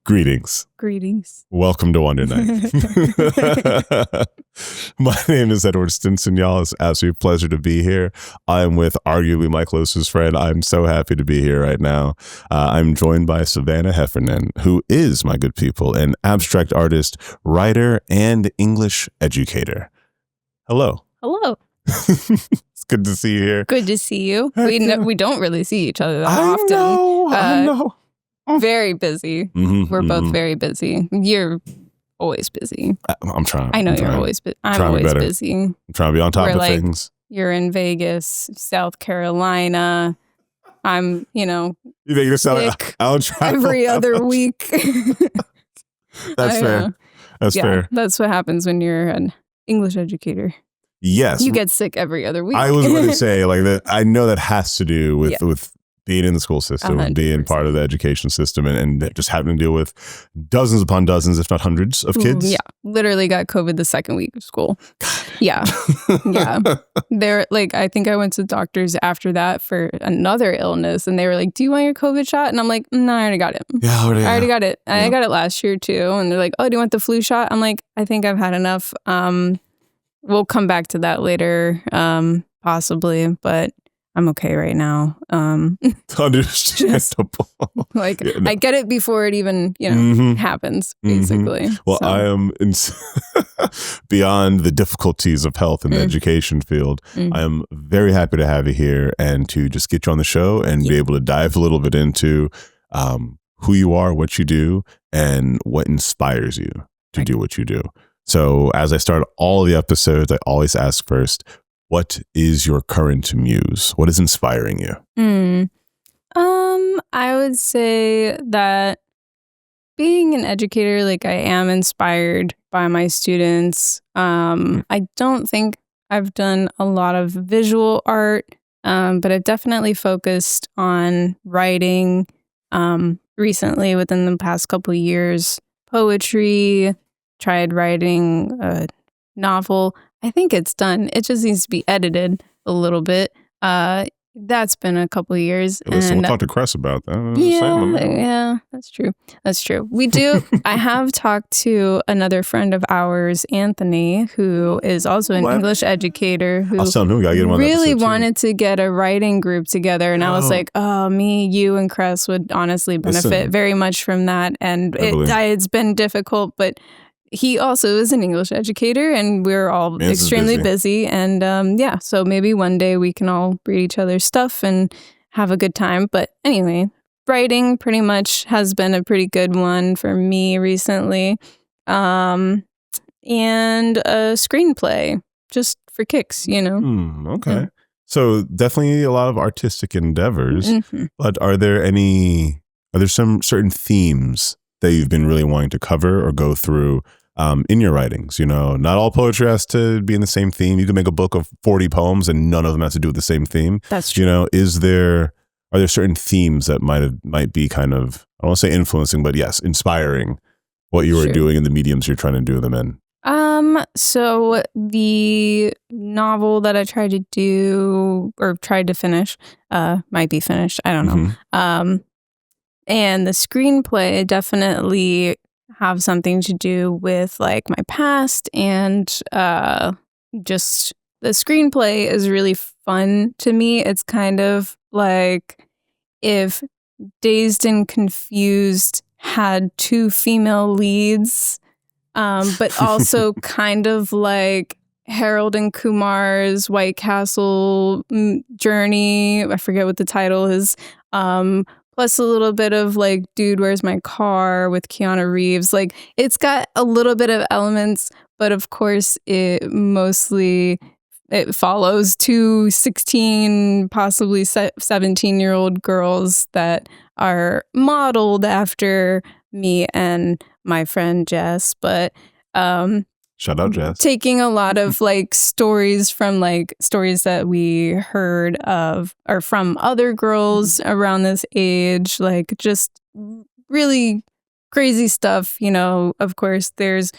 Greetings. Greetings. Welcome to Wonder Night. My name is Edward Stinson, y'all. It's absolutely a pleasure to be here. I'm with arguably my closest friend. I'm so happy to be here right now. I'm joined by Savannah Heffernan, who is, my good people, an abstract artist, writer, and English educator. Hello. Hello. It's good to see you here. Good to see you. We don't really see each other that I often. I know. Very busy. We're both very busy. You're always busy. I'm trying. I know you're always busy. I'm always busy. I'm trying to be on top of things. You're in Vegas, South Carolina. I'm, You think you're selling? I'll try every other week. That's fair. That's fair. That's what happens when you're an English educator. Yes. You get sick every other week. I was going to say like that. I know that has to do with being in the school system, 100%. And being part of the education system, and just having to deal with dozens upon dozens, if not hundreds of kids. Yeah. Literally got COVID the second week of school. God. Yeah. Yeah. They're like, I think I went to doctors after that for another illness, and they were like, do you want your COVID shot? And I'm like, no, I already got it. Yeah, I already got it. Yeah. I got it last year too. And they're like, oh, do you want the flu shot? I'm like, I think I've had enough. We'll come back to that later, possibly, but I'm okay right now. Understandable. I get it before it even, happens, basically. Well, I am beyond the difficulties of health in the education field. I am very happy to have you here and to just get you on the show and be able to dive a little bit into who you are, what you do, and what inspires you to do what you do. So as I start all the episodes, I always ask first, what is your current muse? What is inspiring you? I would say that being an educator, like I am inspired by my students. I don't think I've done a lot of visual art, but I've definitely focused on writing recently within the past couple of years. Poetry, tried writing a novel. I think it's done. It just needs to be edited a little bit. That's been a couple of years. Listen, we'll talk to Cress about that. Yeah, that's true. That's true. We do. I have talked to another friend of ours, Anthony, who is also an English educator, who really wanted to get a writing group together. And I was like, oh, me, you, and Cress would honestly benefit very much from that. And it's been difficult, but he also is an English educator, and we're all extremely busy. And so maybe one day we can all read each other's stuff and have a good time. But anyway, writing pretty much has been a pretty good one for me recently. And a screenplay, just for kicks, Okay. Yeah. So definitely a lot of artistic endeavors. But are there some certain themes that you've been really wanting to cover or go through in your writings? Not all poetry has to be in the same theme. You can make a book of 40 poems and none of them has to do with the same theme. That's true. Are there certain themes that might be kind of, I don't want to say influencing, but yes, inspiring what you are doing in the mediums you're trying to do them in? So the novel that I tried to do or tried to finish, might be finished. I don't know. And the screenplay definitely have something to do with like my past, and just the screenplay is really fun to me. It's kind of like if Dazed and Confused had two female leads, but also kind of like Harold and Kumar's White Castle journey. I forget what the title is. Plus a little bit of like, Dude, Where's My Car with Keanu Reeves. Like, it's got a little bit of elements, but of course it follows two 16, possibly 17-year-old girls that are modeled after me and my friend Jess. But shout out Jess. Taking a lot of like stories that we heard of or from other girls around this age, like just really crazy stuff. Of course there's,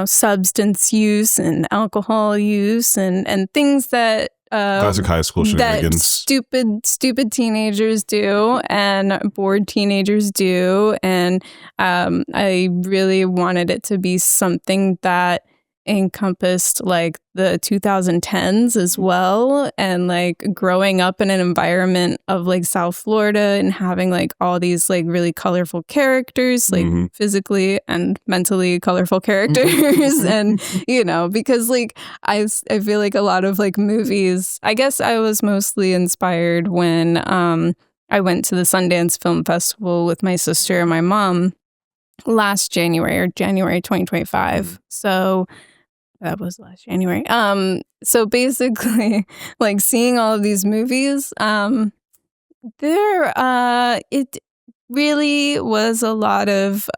substance use and alcohol use and things that classic high school shenanigans. Stupid teenagers do and bored teenagers do. And I really wanted it to be something that encompassed like the 2010s as well, and like growing up in an environment of like South Florida and having like all these like really colorful characters, like physically and mentally colorful characters. And because like I feel like a lot of like movies, I guess I was mostly inspired when I went to the Sundance Film Festival with my sister and my mom last January 2025. So that was last January. So basically, like seeing all of these movies, it really was a lot of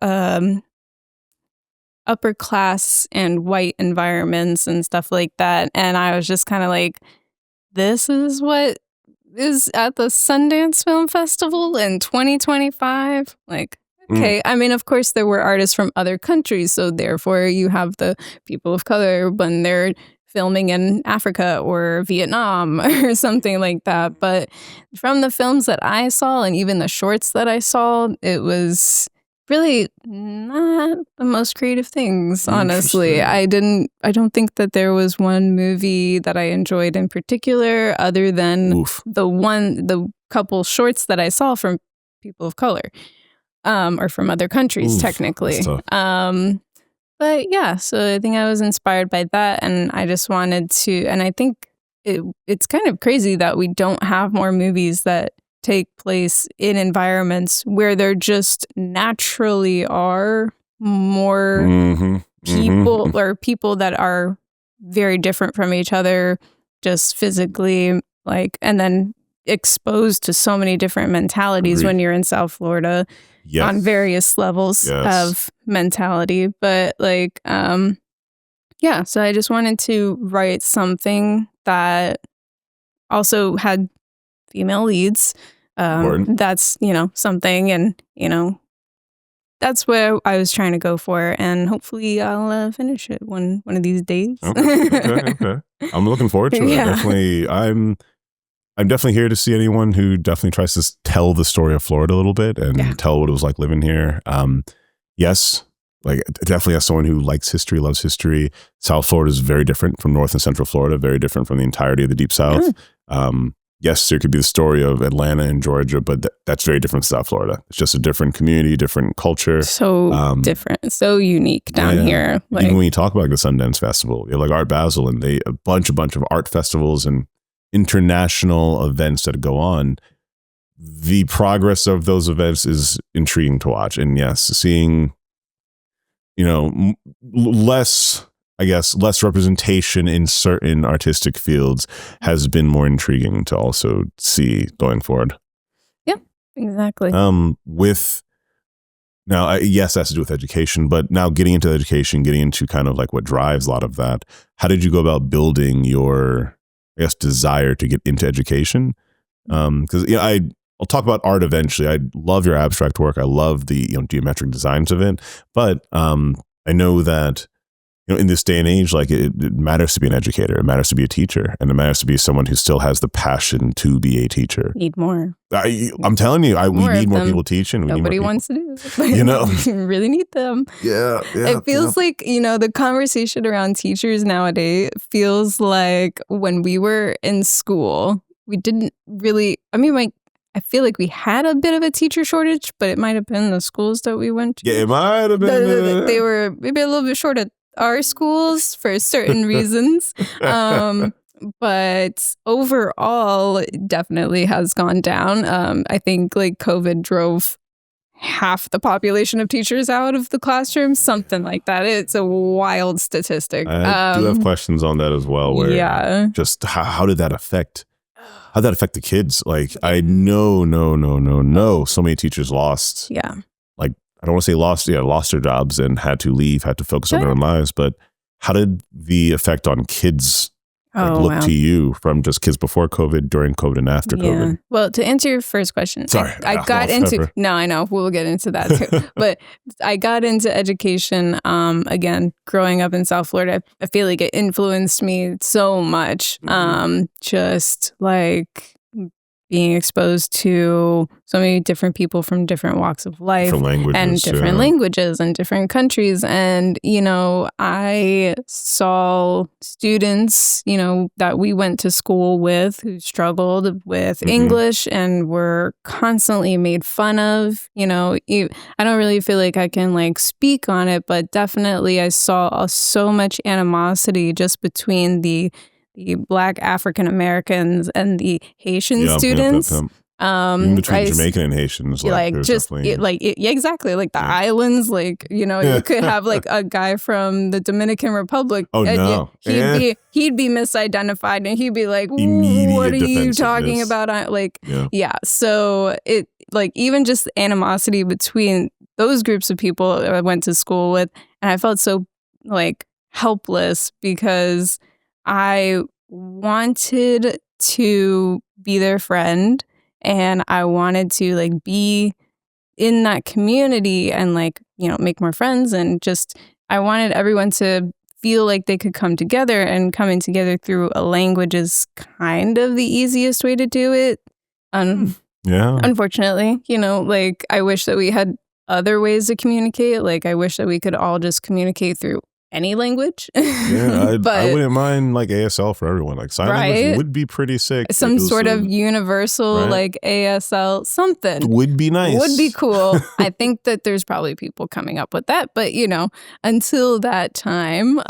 upper class and white environments and stuff like that. And I was just kind of like, this is what is at the Sundance Film Festival in 2025. Like, okay. I mean, of course, there were artists from other countries, so therefore you have the people of color when they're filming in Africa or Vietnam or something like that. But from the films that I saw and even the shorts that I saw, it was really not the most creative things, honestly. I don't think that there was one movie that I enjoyed in particular other than the couple shorts that I saw from people of color. Or from other countries, technically. But yeah, so I think I was inspired by that, and I just wanted to, and I think it's kind of crazy that we don't have more movies that take place in environments where there just naturally are more people or people that are very different from each other, just physically, like, and then exposed to so many different mentalities when you're in South Florida. Yes. On various levels of mentality. But like, so I just wanted to write something that also had female leads. That's, something, and, that's where I was trying to go for. And hopefully I'll finish it one of these days. Okay. I'm looking forward to it. I'm definitely here to see anyone who definitely tries to tell the story of Florida a little bit and tell what it was like living here. Yes, like definitely as someone who likes history, loves history, South Florida is very different from North and Central Florida, very different from the entirety of the Deep South. Yes, there could be the story of Atlanta and Georgia, but that's very different from South Florida. It's just a different community, different culture. So different, so unique down here. Like, even when you talk about the Sundance Festival, like Art Basel and a bunch of art festivals and international events that go on, the progress of those events is intriguing to watch. And yes, seeing, less representation in certain artistic fields has been more intriguing to also see going forward. Yeah, exactly. Yes, that has to do with education, but now getting into education, getting into kind of like what drives a lot of that, how did you go about building your desire to get into education? Because I'll talk about art eventually. I love your abstract work. I love the geometric designs of it. But I know that in this day and age, like it matters to be an educator. It matters to be a teacher, and it matters to be someone who still has the passion to be a teacher. Need more. I'm telling you, we need more people teaching. Nobody wants to do it. We really need them. Yeah. It feels like, the conversation around teachers nowadays feels like when we were in school, we didn't really, I feel like we had a bit of a teacher shortage, but it might have been the schools that we went to. Yeah, it might have been. They were maybe a little bit short at our schools for certain reasons. But overall, it definitely has gone down. I think like COVID drove half the population of teachers out of the classroom, something like that. It's a wild statistic. I do have questions on that as well. Where just how did that affect? How'd that affect the kids? Like, I know, so many teachers lost. Yeah. Like, I don't want to say lost their jobs and had to leave, had to focus on their own lives. But how did the effect on kids look to you from just kids before COVID, during COVID, and after COVID? Well, to answer your first question, sorry, I got into. No, I know we'll get into that too. But I got into education. Again, growing up in South Florida, I feel like it influenced me so much. Just like being exposed to so many different people from different walks of life and different languages and different countries. And, I saw students, that we went to school with who struggled with English and were constantly made fun of. I don't really feel like I can speak on it, but definitely I saw so much animosity just between the Black African Americans and the Haitian students. Even between Jamaican and Haitians, exactly, the islands, you could have a guy from the Dominican Republic. Oh no, he'd be misidentified, and he'd be like, "What are you talking about?" So it even just animosity between those groups of people I went to school with, and I felt so helpless because I wanted to be their friend and I wanted to be in that community and make more friends, and just I wanted everyone to feel like they could come together, and coming together through a language is kind of the easiest way to do it. Unfortunately, I wish that we had other ways to communicate. I wish that we could all just communicate through any language. I wouldn't mind ASL for everyone. Sign language would be pretty sick. Some sort of universal ASL something would be nice. Would be cool. I think that there's probably people coming up with that, but until that time,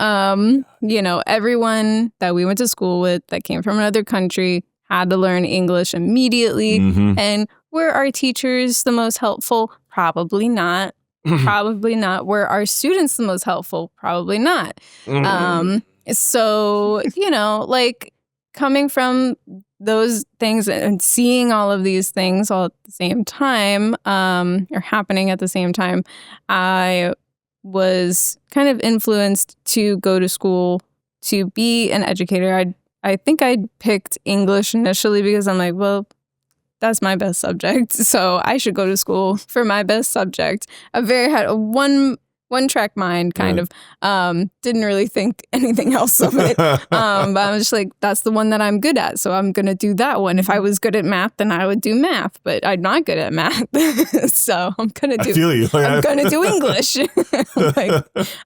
everyone that we went to school with that came from another country had to learn English immediately. And were our teachers the most helpful? Probably not. Probably not. Were our students the most helpful? Probably not. So, coming from those things and seeing all of these things all at the same time, or happening at the same time, I was kind of influenced to go to school to be an educator. I think I picked English initially because I'm like, well, that's my best subject, so I should go to school for my best subject. I had a one-track mind, kind of. Didn't really think anything else of it. But I was just like, that's the one that I'm good at, so I'm going to do that one. If I was good at math, then I would do math, but I'm not good at math. So I'm going to do... I feel you. I'm going to do English.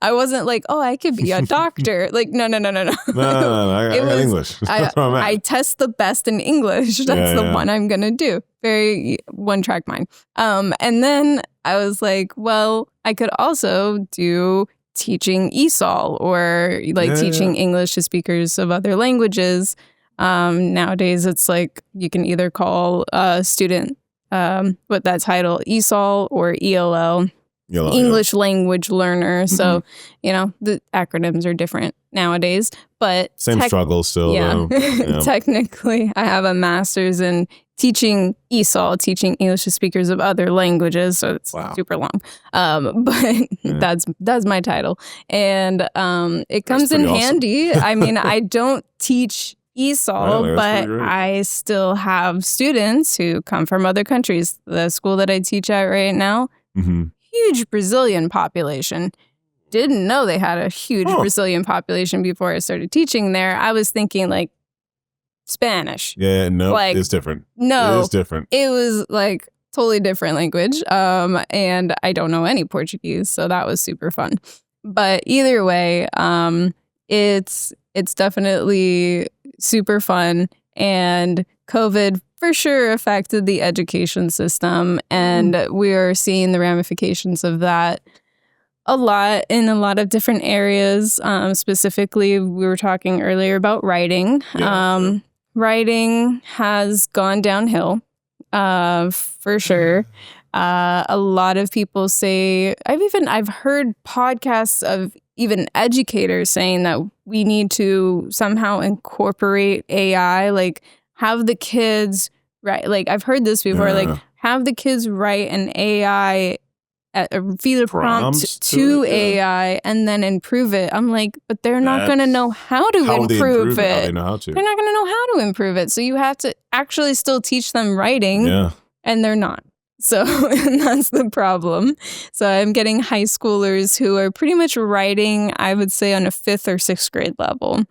I wasn't like, oh, I could be a doctor. No. No, I got English. I test the best in English. That's the one I'm going to do. Very one-track mind. And then I was like, well, I could also do teaching ESOL or teaching English to speakers of other languages. Nowadays, it's you can either call a student with that title ESOL or ELL, English language learner. So, the acronyms are different nowadays, but same struggle still. Yeah. Technically, I have a master's in teaching ESOL, teaching English to speakers of other languages. So it's super long. But that's my title. And it comes in handy. I mean, I don't teach ESOL, but I still have students who come from other countries. The school that I teach at right now, huge Brazilian population. Didn't know they had a huge Brazilian population before I started teaching there. I was thinking Spanish. Yeah, no, it's different. No, it is different. It was totally different language. And I don't know any Portuguese, so that was super fun. But either way, it's definitely super fun. And COVID for sure affected the education system, and we're seeing the ramifications of that a lot in a lot of different areas. Specifically, we were talking earlier about writing. Writing has gone downhill, for sure. A lot of people say, I've heard podcasts of even educators saying that we need to somehow incorporate AI, have the kids write. I've heard this before, have the kids write an AI feed a prompt to AI and then improve it. I'm like, but they're not going to know how to improve it. How they know how to. They're not going to know how to improve it. So you have to actually still teach them writing, and they're not. So that's the problem. So I'm getting high schoolers who are pretty much writing, I would say, on a 5th or 6th grade level.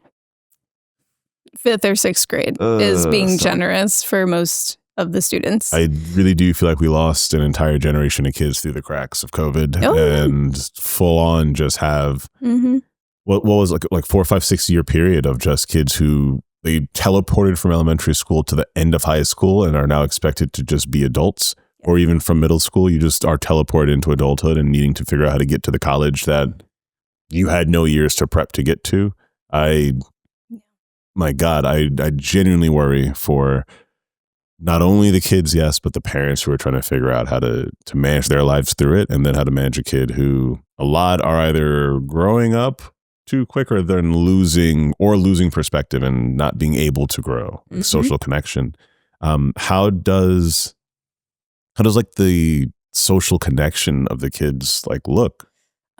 5th or 6th grade is being generous for most of the students. I really do feel like we lost an entire generation of kids through the cracks of COVID and full on just have what was like 4, 5, 6 year period of just kids who they teleported from elementary school to the end of high school and are now expected to just be adults. Or even from middle school, you just are teleported into adulthood and needing to figure out how to get to the college that you had no years to prep to get to. My God, I genuinely worry for not only the kids, yes, but the parents who are trying to figure out how to manage their lives through it, and then how to manage a kid who a lot are either growing up too quick or they're losing perspective and not being able to grow social connection. How does like the social connection of the kids like look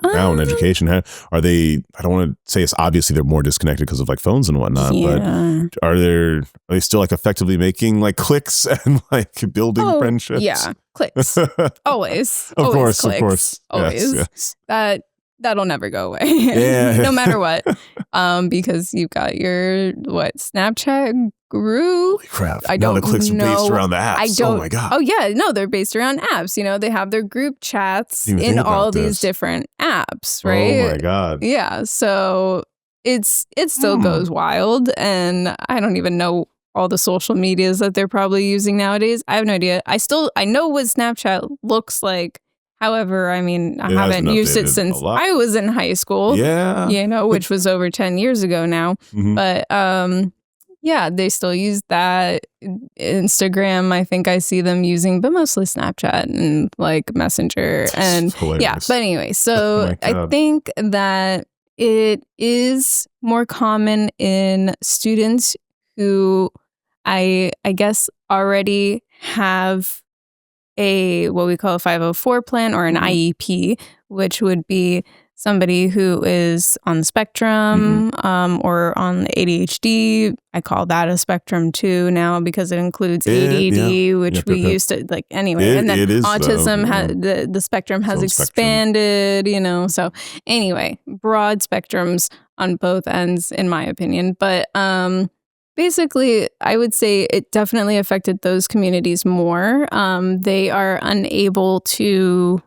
now in education? Are they, I don't want to say it's obviously they're more disconnected because of like phones and whatnot, but are they still like effectively making like cliques and like building friendships? Yeah, cliques. Always. Of always course, cliques. of course. Always. Yes. That'll never go away. No matter what. Because you've got your Snapchat group. Holy crap. I don't know. The cliques know. are based around the apps. Oh my God. Oh yeah, no, they're based around apps. You know, they have their group chats in all these different apps, right? Oh my God. Yeah. So it still goes wild, and I don't even know all the social medias that they're probably using nowadays. I have no idea. I know what Snapchat looks like. However, I mean, I haven't used it since I was in high school. Yeah. You know, which was over 10 years ago now. But yeah, they still use that. Instagram, I think I see them using, but mostly Snapchat and like Messenger. And yeah, but anyway, so I think that it is more common in students who I guess already have what we call a 504 plan or an IEP, which would be somebody who is on the spectrum or on the ADHD. I call that a spectrum too now because it includes ADD, which we used to like anyway. And then autism, the spectrum has expanded, you know. So anyway, broad spectrums on both ends, in my opinion. But basically, I would say it definitely affected those communities more. They are unable to,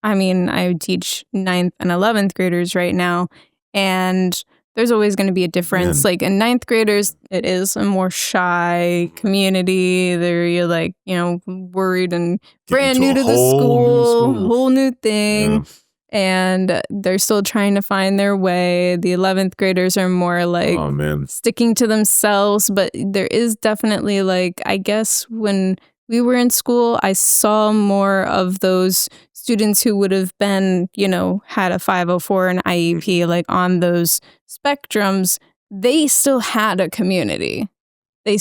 I teach 9th and 11th graders right now, and there's always going to be a difference. Like in 9th graders, it is a more shy community. They're like, worried and brand new to the school, whole new thing. Yeah. And they're still trying to find their way. The 11th graders are more like sticking to themselves. But there is definitely like, I guess when we were in school, I saw more of those students who would have been, had a 504 and IEP, like on those spectrums. They still had a community. They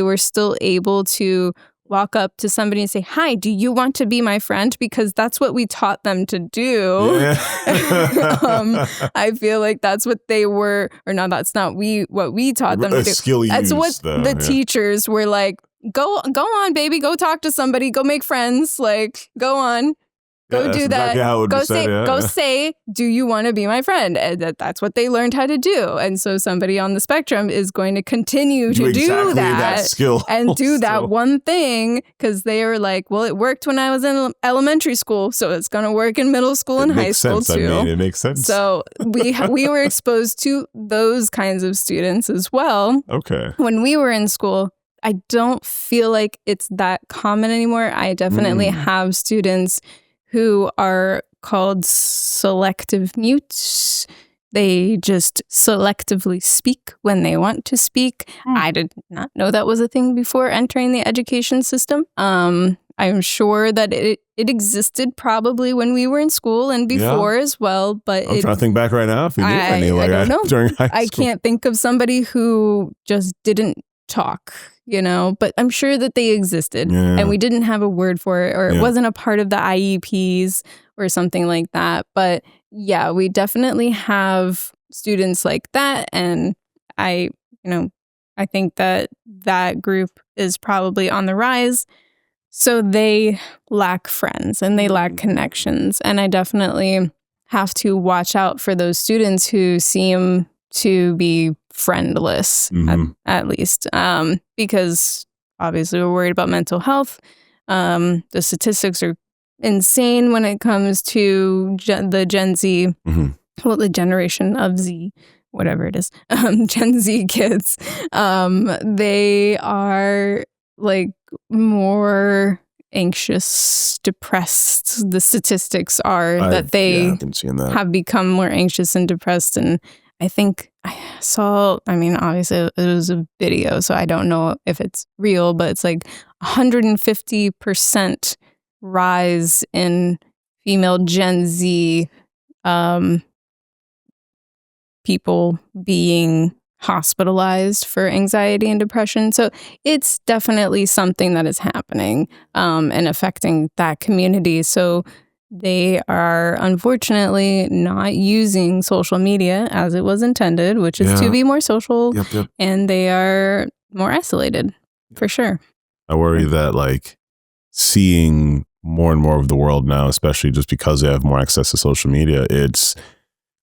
were still able to walk up to somebody and say, "Hi, do you want to be my friend?" Because that's what we taught them to do. Yeah. I feel like that's what they were, or no, that's not what we taught them to do. Skill that's use, what the teachers were like, go on, baby, go talk to somebody, go make friends, like, go on. Go do that. Exactly go say, do you want to be my friend? And that's what they learned how to do. And so somebody on the spectrum is going to continue to do that skill and do that one thing because they are like, well, it worked when I was in elementary school, so it's going to work in middle school and high school too. It makes sense. So we were exposed to those kinds of students as well. Okay. When we were in school, I don't feel like it's that common anymore. I definitely have students who are called selective mutes. They just selectively speak when they want to speak. I did not know that was a thing before entering the education system. I'm sure that it existed probably when we were in school and before as well. But I'm trying to think back right now if you knew any I don't know. during high school. I can't think of somebody who just didn't talk, but I'm sure that they existed and we didn't have a word for it, or it wasn't a part of the IEPs or something like that. But yeah, we definitely have students like that. And I think that group is probably on the rise. So they lack friends and they lack connections. And I definitely have to watch out for those students who seem to be friendless, at least, because obviously we're worried about mental health. The statistics are insane when it comes to the Gen Z, well, the generation of Z, whatever it is, Gen Z kids. They are like more anxious, depressed. The statistics are that they have become more anxious and depressed. And I think I saw, obviously it was a video, so I don't know if it's real, but it's like 150% rise in female Gen Z people being hospitalized for anxiety and depression. So it's definitely something that is happening and affecting that community. So they are unfortunately not using social media as it was intended, which is to be more social, and they are more isolated, for sure. I worry that seeing more and more of the world now, especially just because they have more access to social media, it's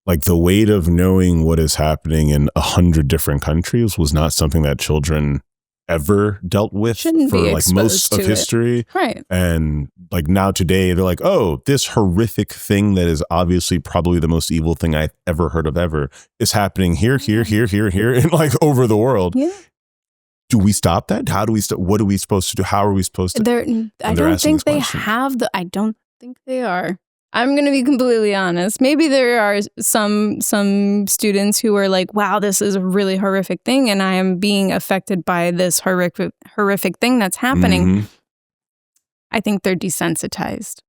like the weight of knowing what is happening in 100 different countries was not something that children ever dealt with for most of history. Right. And now today they're like, oh, this horrific thing that is obviously probably the most evil thing I've ever heard of ever is happening here, and over the world. Yeah. Do we stop that? How do we stop? What are we supposed to do? How are we supposed to? I don't think they have I don't think they are. I'm going to be completely honest. Maybe there are some students who are like, wow, this is a really horrific thing, and I am being affected by this horrific thing that's happening. I think they're desensitized,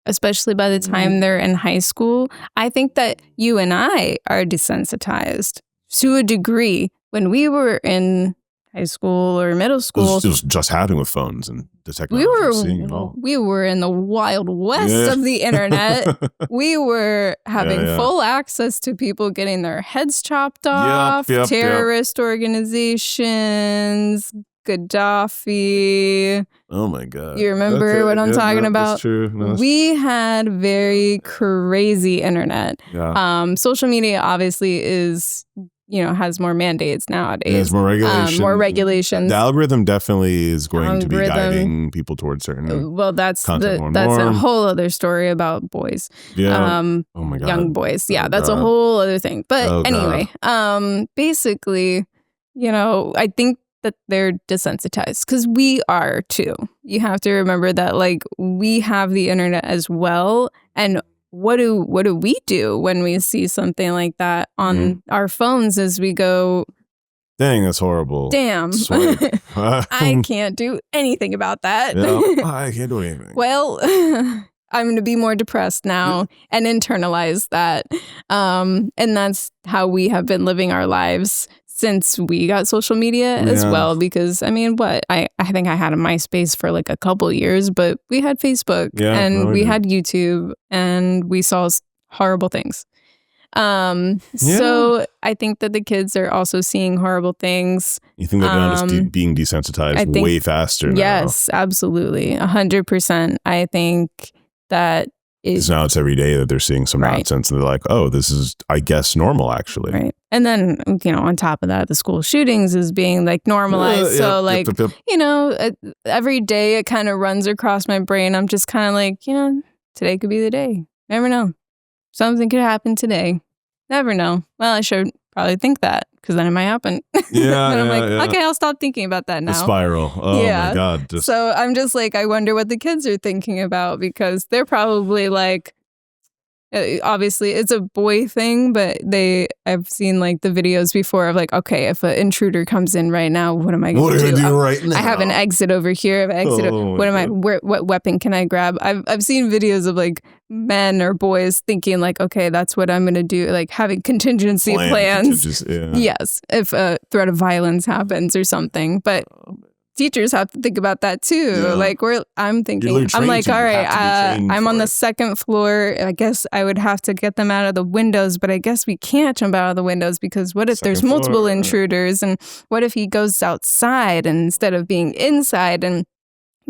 especially by the time they're in high school. I think that you and I are desensitized to a degree. When we were in high school or middle school, it was just happening with phones and the technology. We were in the wild west of the internet. We were having full access to people getting their heads chopped off, terrorist organizations, Gaddafi. Oh my God. You remember what I'm talking about? That's true. No, we had very crazy internet. Yeah. Social media obviously is, has more mandates nowadays. There's more regulation. More regulations. The algorithm definitely is going to be guiding people towards certain that's a whole other story about boys. Yeah. Oh my God. Young boys. Yeah, that's a whole other thing. But anyway, basically, I think that they're desensitized because we are too. You have to remember that we have the internet as well, and what do we do when we see something like that on our phones as we go, dang, that's horrible. Damn. I can't do anything about that. I can't do anything. Well, I'm going to be more depressed now and internalize that. And that's how we have been living our lives since we got social media as well, because I think I had a MySpace for a couple years, but we had Facebook and we had YouTube and we saw horrible things. So I think that the kids are also seeing horrible things. You think they're just being desensitized way faster now? Yes, absolutely. 100%. I think that because now it's every day that they're seeing some nonsense and they're like, oh, this is, I guess, normal actually. Right. And then, on top of that, the school shootings is being normalized. Every day it kind of runs across my brain. I'm just kind of today could be the day. Never know. Something could happen today. Never know. Well, I should probably think that because then it might happen. Yeah. And I'm okay, I'll stop thinking about that now. The spiral. Oh my God. So I'm just I wonder what the kids are thinking about because they're probably Obviously it's a boy thing, but I've seen like the videos before of like, okay, if an intruder comes in right now, what am I going to do? Right now? I have an exit over here. I have an exit. What weapon can I grab? I've seen videos of like men or boys thinking like, okay, that's what I'm going to do. Like having contingency plans. Yes. If a threat of violence happens or something, but teachers have to think about that too. Yeah. Like I'm thinking, I'm like, all right, I'm on the second floor. I guess I would have to get them out of the windows, but I guess we can't jump out of the windows because what if there's multiple intruders, and what if he goes outside and instead of being inside, and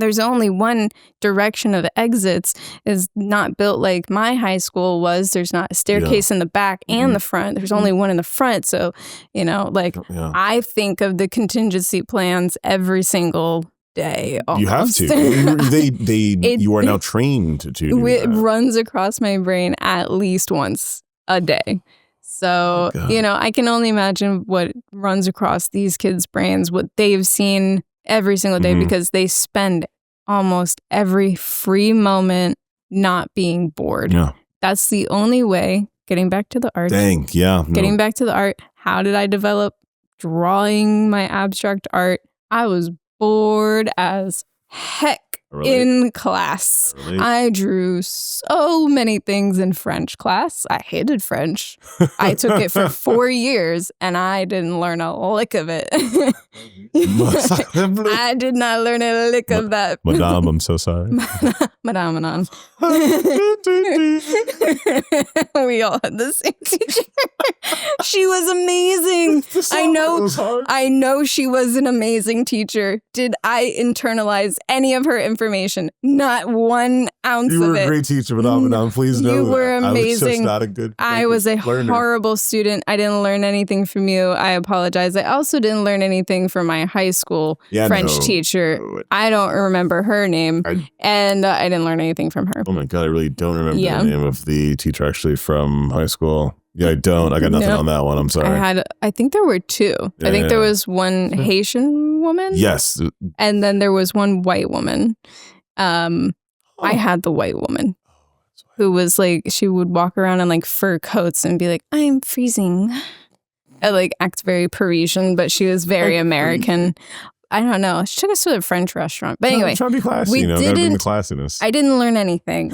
there's only one direction of exits, is not built like my high school was. There's not a staircase in the back and the front. There's only one in the front. So, I think of the contingency plans every single day. Almost. You have to. You are now trained to do it. That. Runs across my brain at least once a day. So, I can only imagine what runs across these kids' brains, what they've seen every single day, because they spend almost every free moment not being bored. Yeah. That's the only way. Getting back to the art. Getting back to the art. How did I develop drawing my abstract art? I was bored as heck in class. I drew so many things in French class. I hated French. I took it for 4 years and I didn't learn a lick of it. I did not learn a lick of that. Madame, I'm so sorry. Madame Anon. We all had the same teacher. She was amazing. I know she was an amazing teacher. Did I internalize any of her information? Not 1 ounce of it. You were a great teacher, Madame. Please know you were amazing. I was a learner. Horrible student. I didn't learn anything from you. I apologize. I also didn't learn anything from my high school French teacher. I don't remember her name, and I didn't learn anything from her. Oh my God, I really don't remember the name of the teacher actually from high school. Yeah, I don't. I got nothing on that one. I'm sorry. I think there were 2. I think there was one Haitian woman. Yes. And then there was one white woman. I had the white woman who was like, she would walk around in like fur coats and be like, I'm freezing. I like act very Parisian, but she was very American. I don't know. She took us to a French restaurant. But anyway, trying to be classy, gotta bring the classiness. I didn't learn anything.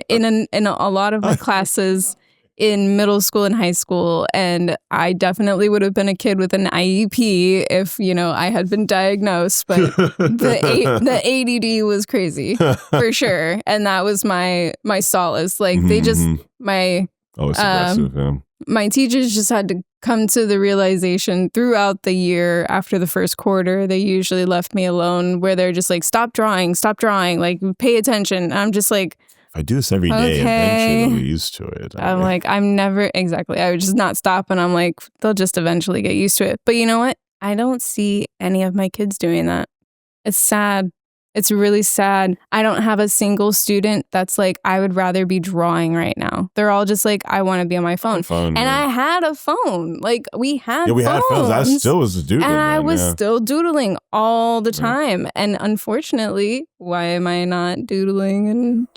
In a lot of my classes in middle school and high school, and I definitely would have been a kid with an IEP if, I had been diagnosed, but the ADD was crazy for sure. And that was my solace. Like they just, my teachers just had to come to the realization throughout the year after the first quarter, they usually left me alone, where they're just like, stop drawing, like pay attention. And I'm just like, if I do this every day, eventually they'll be used to it. I'm like, I'm never, exactly. I would just not stop, and I'm like, they'll just eventually get used to it. But you know what? I don't see any of my kids doing that. It's sad. It's really sad. I don't have a single student that's like, I would rather be drawing right now. They're all just like, I want to be on my phone. I had a phone. Like we had phones. I still was doodling. And I was still doodling all the time. And unfortunately, why am I not doodling? And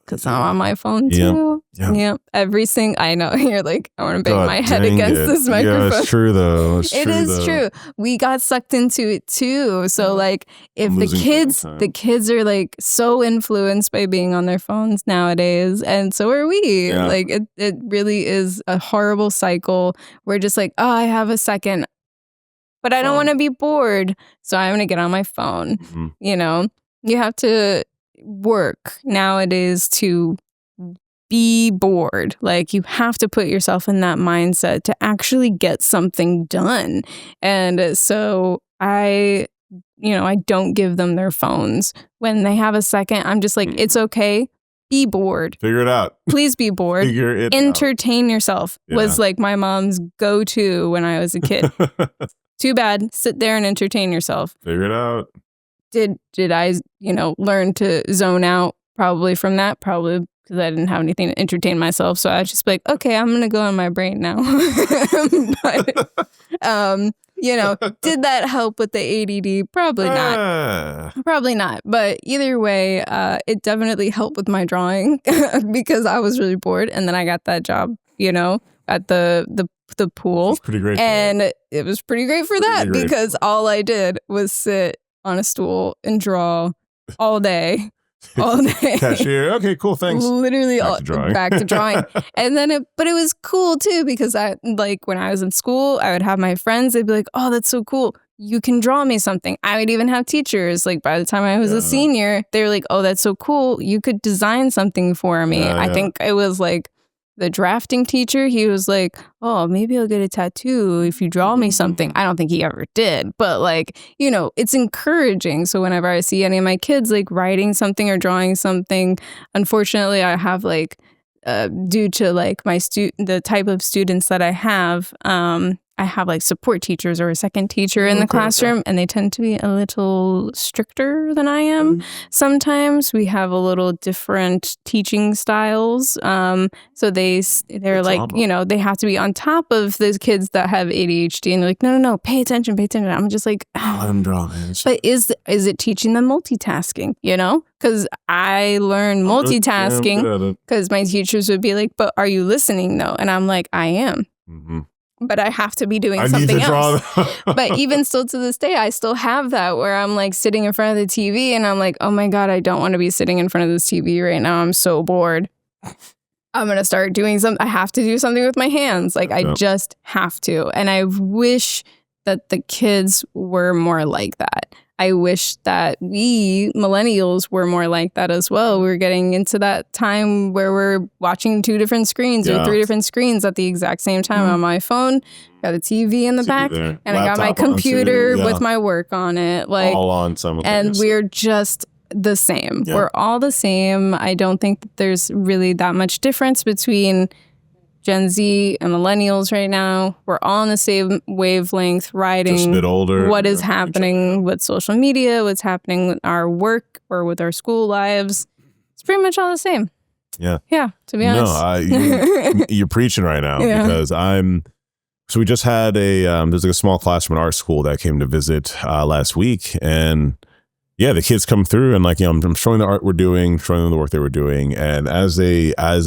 because I'm on my phone too. Yeah. Every single, I know, you're like, I want to bang my head against this microphone. Yeah, it's true though. It is true. We got sucked into it too. So like, if the kids are like so influenced by being on their phones nowadays, and so are we. Yeah. Like it really is a horrible cycle. We're just like, oh, I have a second, but I don't want to be bored, so I'm going to get on my phone. Mm-hmm. You have to work nowadays to be bored. Like you have to put yourself in that mindset to actually get something done. And so I don't give them their phones when they have a second. I'm just like, it's okay. Be bored. Figure it out. Please be bored. Figure it Entertain yourself was like my mom's go-to when I was a kid. Too bad. Sit there and entertain yourself. Figure it out. Did I, learn to zone out probably from that? Probably because I didn't have anything to entertain myself. So I was just like, okay, I'm going to go in my brain now. But did that help with the ADD? Probably not. Probably not. But either way, it definitely helped with my drawing because I was really bored. And then I got that job, at the pool. It's pretty great. And it was pretty great for that because all I did was sit on a stool and draw all day. All day. Cashier. Okay, cool. Thanks. Literally back to drawing. And then but it was cool too because when I was in school, I would have my friends, they'd be like, oh, that's so cool. You can draw me something. I would even have teachers. Like by the time I was a senior, they were like, oh, that's so cool. You could design something for me. I think it was like the drafting teacher, he was like, oh, maybe I'll get a tattoo if you draw me something. I don't think he ever did, but it's encouraging. So whenever I see any of my kids writing something or drawing something, unfortunately I have due to the type of students that I have support teachers or a second teacher in the classroom, and they tend to be a little stricter than I am. Sometimes we have a little different teaching styles. So they're they have to be on top of those kids that have ADHD, and they're like, no, pay attention. I'm just like, let them draw, man. But is it teaching them multitasking? Because I learned multitasking because my teachers would be like, but are you listening though? And I'm like, I am. Mm-hmm. But I have to be doing something else. But even still to this day, I still have that where I'm sitting in front of the TV and I'm like, oh my God, I don't want to be sitting in front of this TV right now. I'm so bored. I'm going to start doing I have to do something with my hands. I just have to. And I wish that the kids were more like that. I wish that we millennials were more like that as well. We're getting into that time where we're watching 2 different screens or 3 different screens at the exact same time on my phone. Got a TV in the back, and laptop, I got my computer with my work on it. All on simultaneously. And we're just the same. Yeah. We're all the same. I don't think that there's really that much difference between Gen Z and millennials right now. We're all on the same wavelength, riding just a bit older, what is happening with social media, what's happening with our work or with our school lives. It's pretty much all the same. Yeah. Yeah, to be honest. No, you're preaching right now because so we just had there's a small classroom in our school that came to visit last week, and the kids come through and I'm showing the art we're doing, showing them the work they were doing, and as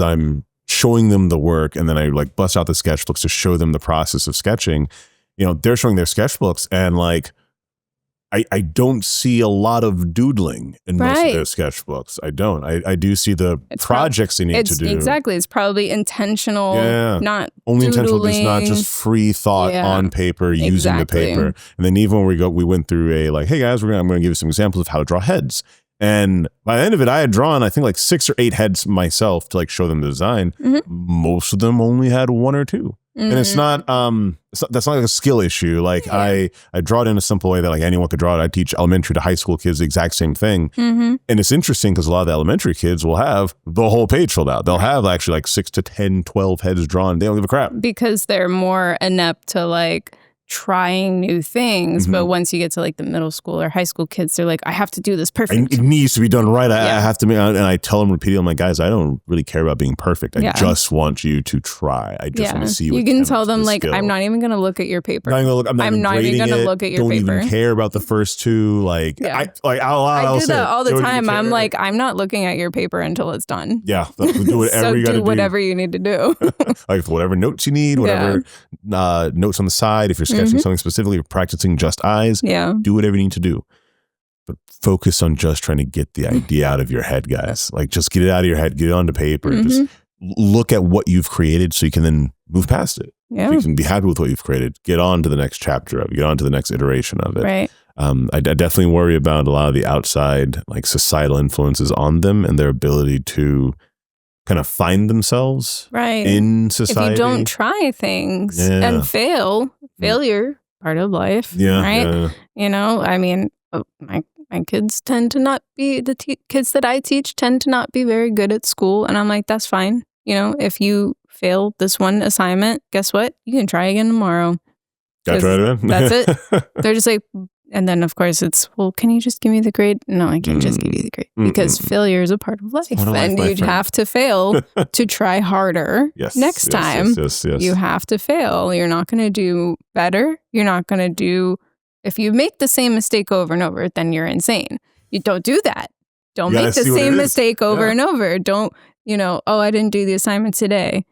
I'm showing them the work, and then I bust out the sketchbooks to show them the process of sketching. They're showing their sketchbooks, and I don't see a lot lot doodling in most of their sketchbooks. I don't. I do see the projects they need to do. Exactly. It's probably intentional, not only doodling. intentional. It's not just free thought on paper, using the paper. And then even when we went through hey guys, I'm going to give you some examples of how to draw heads. And by the end of it, I had drawn, I think 6 or 8 heads myself to show them the design. Mm-hmm. Most of them only had 1 or 2. Mm-hmm. And it's not, that's not a skill issue. I draw it in a simple way that anyone could draw it. I teach elementary to high school kids the exact same thing. Mm-hmm. And it's interesting because a lot of the elementary kids will have the whole page filled out. They'll have actually 6 to 10, 12 heads drawn. They don't give a crap. Because they're more inept to trying new things, but once you get to the middle school or high school kids, they're like, I have to do this perfect. It needs to be done right. I have to make, and I tell them repeatedly, I'm like, guys, I don't really care about being perfect. I just want you to try. I just want to see what you can tell them. I'm not even going to look at your paper. I'm not even going to look at your paper. Don't even care about the first 2. I do that all the time. I'm like, I'm not looking at your paper until it's done. Yeah, do whatever you got to do. Whatever you need to do. Whatever notes you need, whatever notes on the side. If you're sketching something specifically, you're practicing just eyes. Yeah. Do whatever you need to do. But focus on just trying to get the idea out of your head, guys. Just get it out of your head, get it onto paper. Just look at what you've created so you can then move past it. Yeah. So you can be happy with what you've created. Get on to the next chapter of it. Get on to the next iteration of it. Right. I definitely worry about a lot of the outside societal influences on them and their ability to kind of find themselves in society. If you don't try things and failure, part of life, right? Yeah. I mean, my kids tend to not be, kids that I teach tend to not be very good at school. And I'm like, that's fine. If you fail this one assignment, guess what? You can try again tomorrow. Gotta try it again. That's it. They're just like, And then, of course, it's, well, can you just give me the grade? No, I can't just give you the grade because failure is a part of life. And you'd have to fail to try harder next time. Yes. You have to fail. You're not going to do better. You're not going to do, if you make the same mistake over and over, then you're insane. You don't do that. Don't make the same mistake over and over. Don't, oh, I didn't do the assignment today.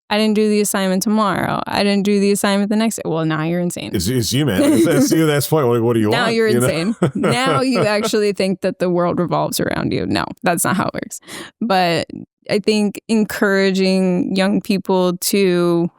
I didn't do the assignment tomorrow. I didn't do the assignment the next day. Well, now you're insane. It's you, man. That's you. That's point. What do you want? Now you're insane. Now you actually think that the world revolves around you. No, that's not how it works. But I think encouraging young people to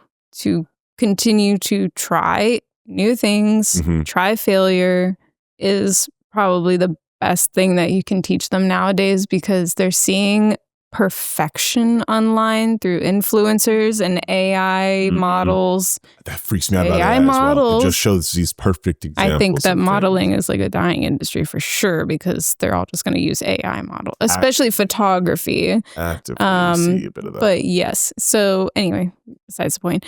continue to try new things, try failure is probably the best thing that you can teach them nowadays, because they're seeing perfection online through influencers and AI models. That freaks me out about AI models. Well. It just shows these perfect examples. I think that modeling is like a dying industry for sure, because they're all just going to use AI model, especially photography. Actively see a bit of that. But yes. So anyway, besides the point,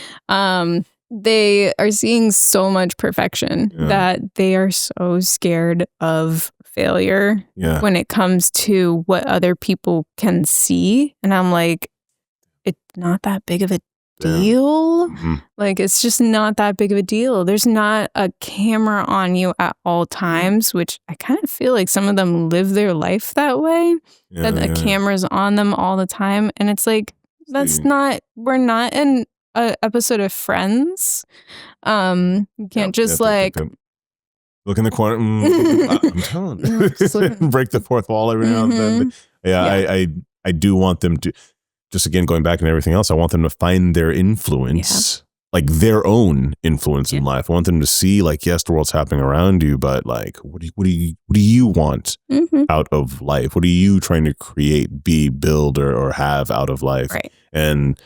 they are seeing so much perfection that they are so scared of failure when it comes to what other people can see. And I'm like, it's not that big of a deal. Like, it's just not that big of a deal. There's not a camera on you at all times, which I kind of feel like some of them live their life that way, that a camera's on them all the time. And it's like, we're not in an episode of Friends. You can't just look in the corner. I'm telling you. Break the fourth wall every now and then. I do want them to, just again, going back and everything else, I want them to find their influence, like their own influence in life. I want them to see, like, yes, the world's happening around you, but like, what do you want out of life? What are you trying to create, build, or have out of life? Right. And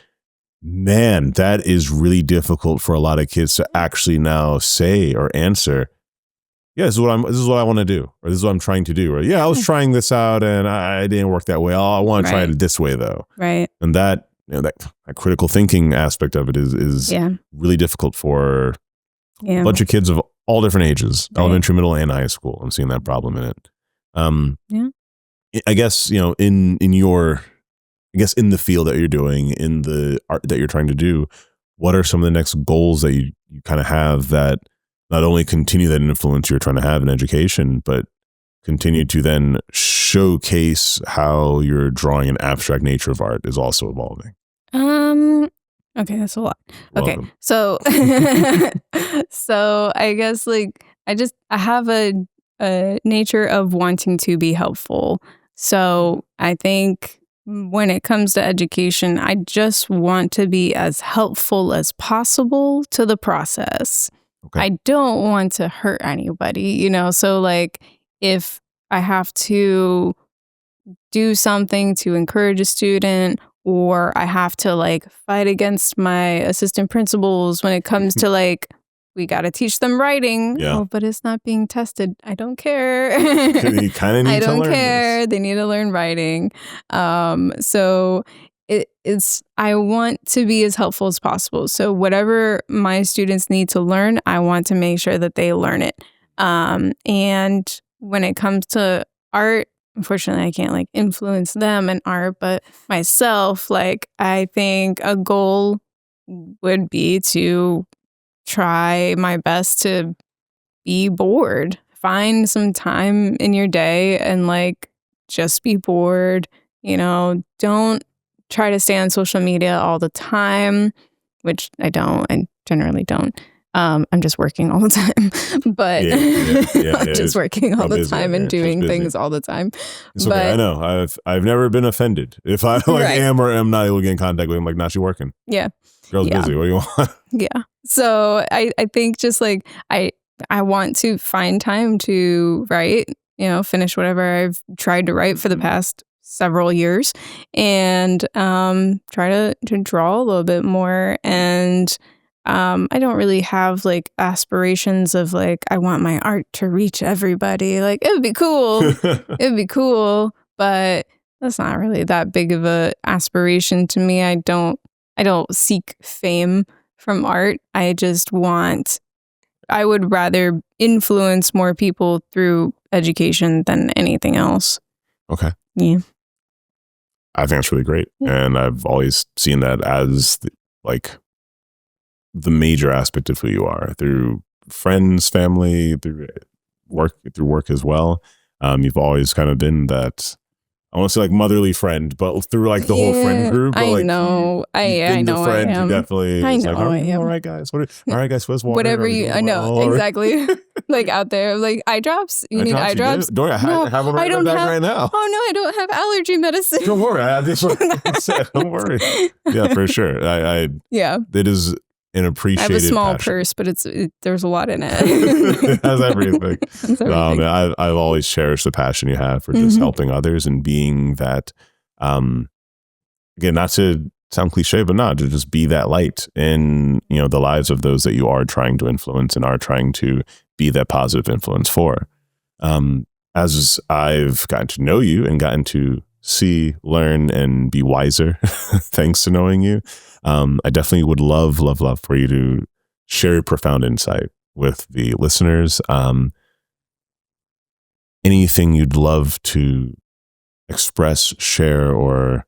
man, that is really difficult for a lot of kids to actually now say or answer. Yeah, this is what I want to do, or this is what I'm trying to do, or I was trying this out and I didn't work that way. I want to try it this way though. Right. And that that critical thinking aspect of it is really difficult for a bunch of kids of all different ages, elementary, middle, and high school. I'm seeing that problem in it. I guess in the field that you're doing, in the art that you're trying to do, what are some of the next goals that you kind of have that not only continue that influence you're trying to have in education, but continue to then showcase how your drawing and abstract nature of art is also evolving? Okay, that's a lot. Welcome. Okay, so I guess I have a nature of wanting to be helpful. So I think when it comes to education, I just want to be as helpful as possible to the process. Okay. I don't want to hurt anybody, so like if I have to do something to encourage a student, or I have to fight against my assistant principals when it comes to we got to teach them writing. Yeah. Oh, but it's not being tested. I don't care. You kind of need I to don't learn care. this. They need to learn writing. So it's I want to be as helpful as possible. So whatever my students need to learn, I want to make sure that they learn it. And when it comes to art, unfortunately, I can't influence them in art, but myself, I think a goal would be to try my best to be bored. Find some time in your day and just be bored. Don't try to stay on social media all the time, which I don't. I generally don't. I'm just working all the time, but I'm just working all the time and doing things all the time. It's okay. I know. I've never been offended if I am or am not able to get in contact with him. Nah, she's working. Yeah. Girl's busy. What do you want? Yeah. So I think just I want to find time to write, finish whatever I've tried to write for the past several years, and try to draw a little bit more. And I don't really have aspirations of I want my art to reach everybody. It would be cool. It would be cool, but that's not really that big of a aspiration to me. I don't seek fame from art. I just want I would rather influence more people through education than anything else. Okay. Yeah. I think that's really great. And I've always seen that as the major aspect of who you are, through friends, family, through work as well. You've always kind of been that, I want to say like motherly friend, but through like the whole friend group. But, I know. I know the friend I am. who definitely I is know like, I am. all right, guys. All right, guys. What's water? Whatever you, I know, well? exactly. Like out there, like eye drops. You need eye drops? Don't I have one right in my bag right now? Oh no, I don't have allergy medicine. Don't worry. I have what I said. Don't worry. Yeah, for sure. Yeah. It is an appreciated I have a small passion. purse, but there's a lot in it. It has everything. I've always cherished the passion you have for just helping others and being that, again, not to sound cliche, but not to just be that light in, the lives of those that you are trying to influence and are trying to be that positive influence for. As I've gotten to know you and gotten to see, learn, and be wiser thanks to knowing you, I definitely would love for you to share your profound insight with the listeners. Anything you'd love to express, share, or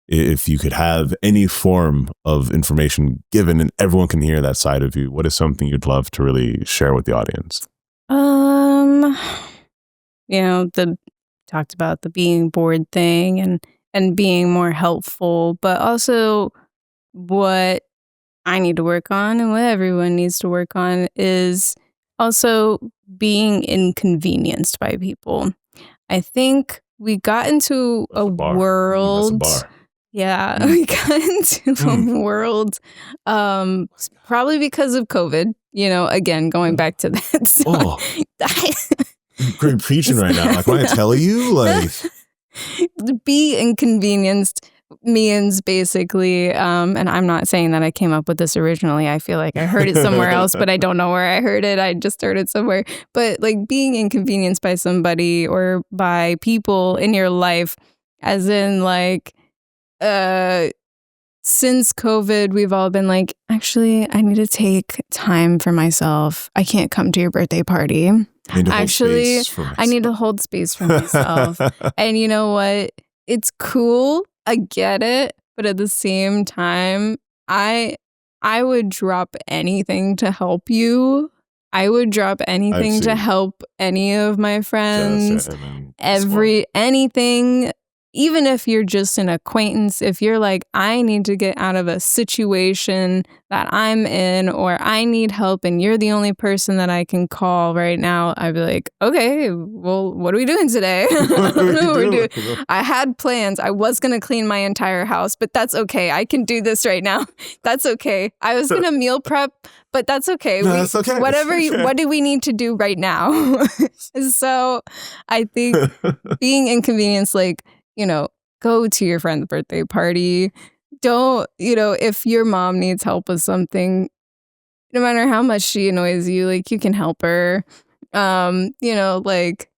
if you could have any form of information given and everyone can hear that side of you, what is something you'd love to really share with the audience? Talked about the being bored thing and being more helpful, but also what I need to work on and what everyone needs to work on is also being inconvenienced by people. I think we got into a world. That's a bar. Yeah, we got into a world, probably because of COVID, again, going back to that. So great preaching right now. Like, when I tell you, be inconvenienced means basically, and I'm not saying that I came up with this originally. I feel like I heard it somewhere else, but I don't know where I heard it. I just heard it somewhere. But like being inconvenienced by somebody or by people in your life, as in like, since COVID, we've all been like, actually, I need to take time for myself. I can't come to your birthday party. Actually, I need to hold space for myself. And you know what? It's cool. I get it. But at the same time, I would drop anything to help you. I would drop anything to help any of my friends. Anything. Even if you're just an acquaintance, if you're like, I need to get out of a situation that I'm in, or I need help and you're the only person that I can call right now, I'd be like, okay, well, what are we doing today? I don't know what we're doing. I had plans. I was going to clean my entire house, but that's okay. I can do this right now. That's okay. I was going to meal prep, but that's okay. No, that's okay. What do we need to do right now? So I think being inconvenienced, like, go to your friend's birthday party. Don't, if your mom needs help with something, no matter how much she annoys you, like, you can help her. Like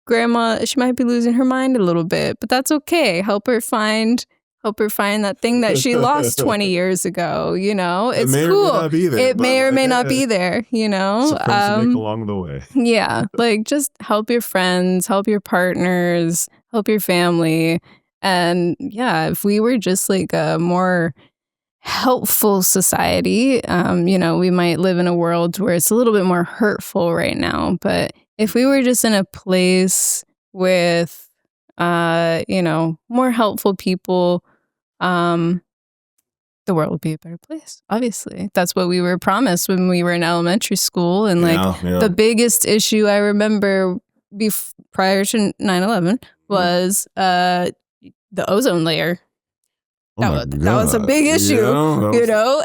grandma, she might be losing her mind a little bit, but that's okay. Help her find that thing that she lost 20 years ago. It's cool. It may or may not be there, Surprise along the way. Yeah. Like, just help your friends, help your partners, help your family. And yeah, if we were just like a more helpful society, we might live in a world where it's a little bit more hurtful right now. But if we were just in a place with, more helpful people, the world would be a better place. Obviously, that's what we were promised when we were in elementary school. And the biggest issue I remember prior to 9/11 was the ozone layer. That was a big issue,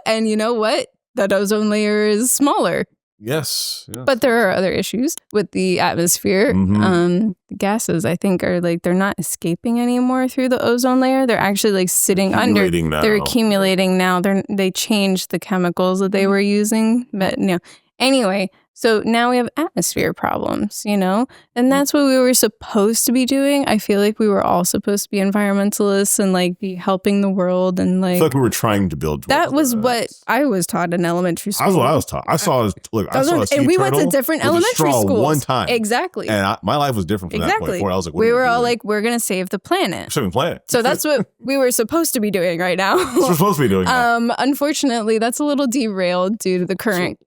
and you know what? That ozone layer is smaller. Yes. But there are other issues with the atmosphere. The gases, I think, are like, they're not escaping anymore through the ozone layer. They're actually like sitting under. Now. They're accumulating now. They changed the chemicals that they were using. But anyway, So now we have atmosphere problems, and that's what we were supposed to be doing. I feel like we were all supposed to be environmentalists and like be helping the world and like. I feel like we were trying to build. That was what I was taught in elementary school. That's what I was taught. I saw a sea and we turtle went to different with a elementary straw schools one time. Exactly. And my life was different from that point forward. I was like, we were all like, we're gonna save the planet. Saving the planet. So that's what we were supposed to be doing right now. That's what we're supposed to be doing. Unfortunately, that's a little derailed due to the current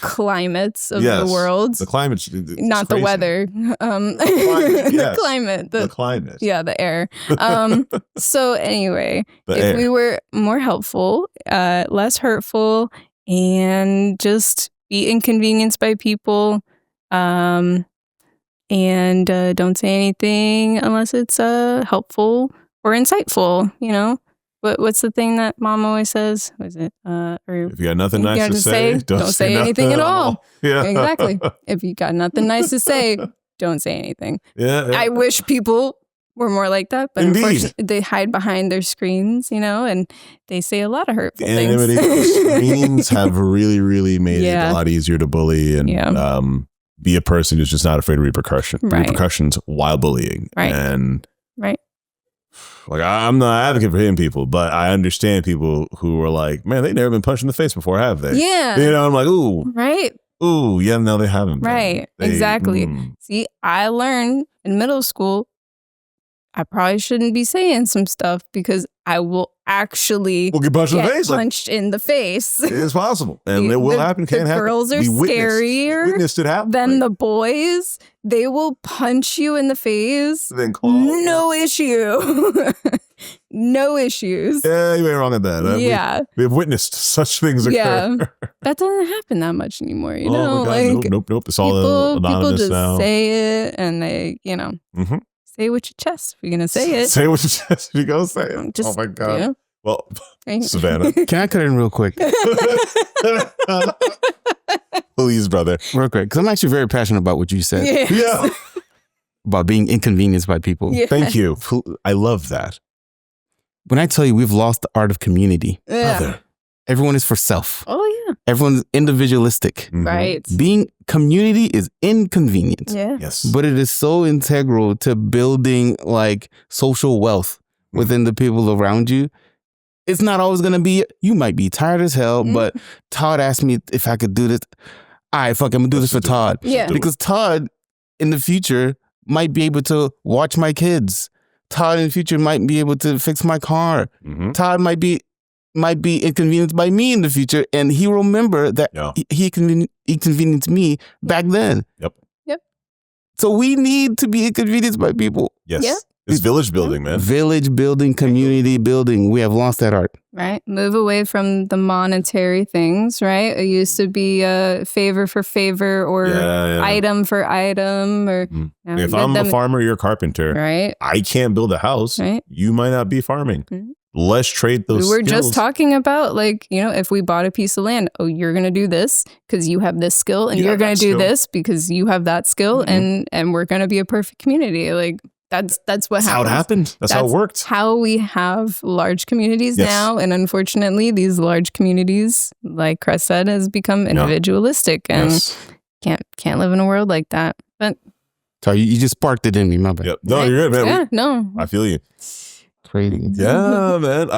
climates of the world. The climate's not crazy. the weather. The climate. The climate. Yeah, the air. So anyway, if we were more helpful, less hurtful, and just be inconvenienced by people, and don't say anything unless it's helpful or insightful, What's the thing that mom always says? Was it? Or if you got nothing nice to say, don't say anything at all. Yeah, exactly. If you got nothing nice to say, don't say anything. Yeah. I wish people were more like that, but unfortunately, they hide behind their screens, and they say a lot of hurtful things. Screens have really, really made it a lot easier to bully and be a person who's just not afraid of repercussions while bullying. Right. And right. Like, I'm not an advocate for hitting people, but I understand people who are like, man, they've never been punched in the face before, have they? Yeah. I'm like, ooh. Right. Ooh, yeah, no, they haven't. Right. Exactly. See, I learned in middle school, I probably shouldn't be saying some stuff because I will actually get punched in the face. Punched in the face. It is possible. And it will happen. Can happen. Girls are scarier witnessed it happen. than the boys. They will punch you in the face. Then call. No issue. No issues. Yeah, you ain't wrong at that. Yeah. We've witnessed such things occur. Yeah. That doesn't happen that much anymore, Oh my God, nope. It's all anonymous people just now. say it and they, say it with your chest if you're going to say it. Say it with your chest if you're going to say it. Oh my God. Well, Savannah. Can I cut in real quick? Please, brother. Real quick, because I'm actually very passionate about what you said. Yes. Yeah. About being inconvenienced by people. Yeah. Thank you. I love that. When I tell you we've lost the art of community, Brother. Everyone is for self. Oh, yeah. Everyone's individualistic. Mm-hmm. Right. Being community is inconvenient. Yeah. Yes. But it is so integral to building like social wealth within the people around you. It's not always going to be, you might be tired as hell, but Todd asked me if I could do this. All right, fuck, I'm going to do this for Todd. Yeah. Because Todd in the future might be able to watch my kids. Todd in the future might be able to fix my car. Mm-hmm. Todd might be inconvenienced by me in the future, and he remember that he inconvenienced me back then. Yep. So we need to be inconvenienced by people. Yes. Yeah. It's village building, man. Village building, community building. We have lost that art. Right. Move away from the monetary things, right? It used to be favor for favor or item for item. Or if I'm a farmer, you're a carpenter. Right. I can't build a house. Right. You might not be farming. Mm-hmm. Let's trade those We were skills. just talking about, like, if we bought a piece of land, you're going to do this because you have this skill, and you're going to do this because you have that skill, and we're going to be a perfect community. Like, that's what how it happened. That's how it worked. How we have large communities now, and unfortunately, these large communities, like Chris said, has become individualistic, and can't live in a world like that. But so you just sparked it in me, my bad. Yep. No, you're good, man. Yeah, no, I feel you. Crazy. Yeah, man.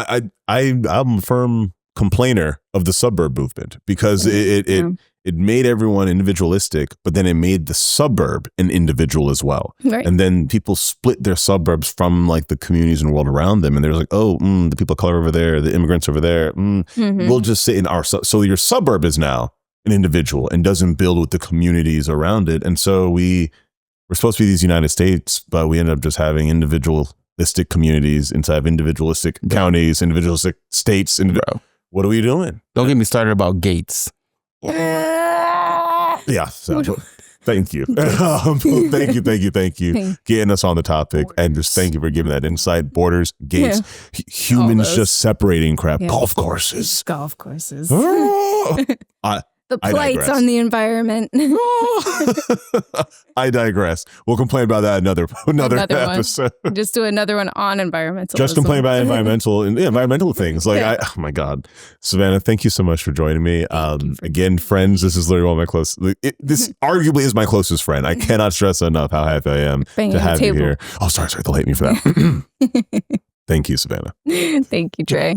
I'm a firm complainer of the suburb movement because it made everyone individualistic, but then it made the suburb an individual as well. Right. And then people split their suburbs from like the communities and world around them. And they're like, the people of color over there, the immigrants over there, we'll just sit in our so your suburb is now an individual and doesn't build with the communities around it. And so we're supposed to be these United States, but we end up just having individualistic communities inside of individualistic counties, individualistic states. What are we doing? Don't get me started about Gates. Yeah. So, thank you. Thank you. Getting us on the topic. And just thank you for giving that insight. Borders, gates, humans just separating crap. Yeah. Golf courses. the plights on the environment. I digress. We'll complain about that another episode. Just do another one on environmentalism. Just complain about environmental things. Like, oh my God. Savannah, thank you so much for joining me. Again, friends, this is literally one of my close. This arguably is my closest friend. I cannot stress enough how happy I am to have you here. Oh, sorry. They'll hate me for that. Thank you, Savannah. Thank you, Trey.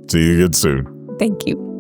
See you again soon. Thank you.